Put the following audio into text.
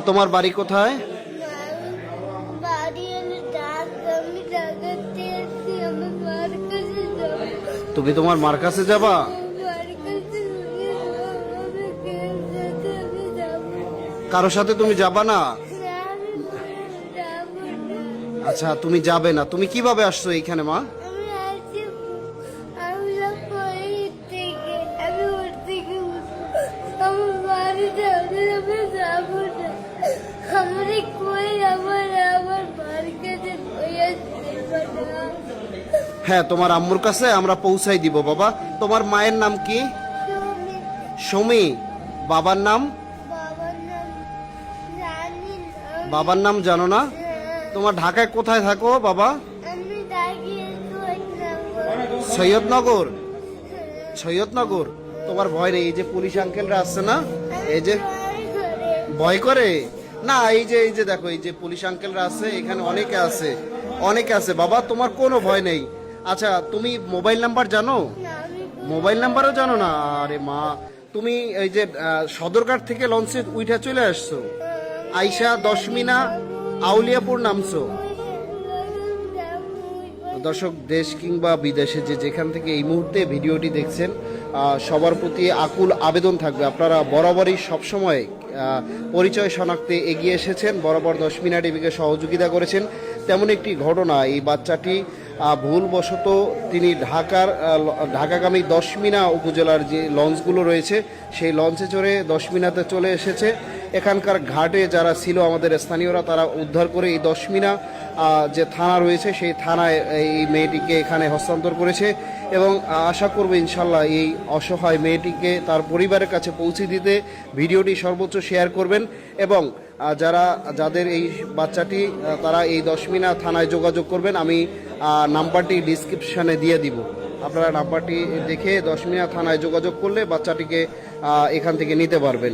তোমার বাড়ি কোথায়? তুমি তোমার মার কাছে যাবা? কারোর সাথে তুমি যাবা না? আচ্ছা, তুমি যাবে না। তুমি কিভাবে আসছো এইখানে মা? হ্যাঁ, তোমার আম্মুর কাছে আমরা পৌঁছাই দিব বাবা। তোমার মায়ের নাম কি? সুমি। বাবার নাম? বাবার নাম জানো না? তোমার ঢাকায় কোথায় থাকো বাবা? সৈয়দনগর। সৈয়দনগর। তোমার ভয় নেই? এই যে পুলিশ আঙ্কেলরা আসছে না, এই যে ভয় করে না? এই যে দেখো, এই যে পুলিশ আঙ্কেলরা আছে, এখানে অনেকে আছে, অনেকে আছে বাবা, তোমার কোনো ভয় নেই। আচ্ছা, তুমি মোবাইল নাম্বার জানো? মোবাইল নাম্বারও জানো না? আরে মা, তুমি এই যে সদরঘাট থেকে লঞ্চে উঠে চলে আসছো, আইসা 10 মিনা আউলিয়াপুর নামছো। দর্শক, দেশ কিংবা বিদেশে যে যেখান থেকে এই মুহূর্তে ভিডিওটি দেখছেন, সবার প্রতি আকুল আবেদন থাকবে, আপনারা বরাবরই সবসময় পরিচয় শনাক্তে এগিয়ে এসেছেন, বরাবর 10 মিনিট টিভিকে সহযোগিতা করেছেন। তেমন একটি ঘটনা, এই বাচ্চাটি ভুলবশত তিনি ঢাকাগামী 10 মিনা উপজেলার যে লঞ্চগুলো রয়েছে সেই লঞ্চে চড়ে 10 মিনাতে চলে এসেছে। এখানকার ঘাটে যারা ছিল আমাদের স্থানীয়রা, তারা উদ্ধার করে এই 10 মিনা যে থানা রয়েছে সেই থানায় এই মেয়েটিকে এখানে হস্তান্তর করেছে এবং আশা করব ইনশাল্লাহ এই অসহায় মেয়েটিকে তার পরিবারের কাছে পৌঁছে দিতে ভিডিওটি সর্বোচ্চ শেয়ার করবেন এবং যাদের এই বাচ্চাটি, তারা এই 10 মিনা থানায় যোগাযোগ করবেন। আমি নাম্বারটি ডিসক্রিপশানে দিয়ে দিব, আপনারা নাম্বারটি দেখে 10 মিনা থানায় যোগাযোগ করলে বাচ্চাটিকে এখান থেকে নিতে পারবেন।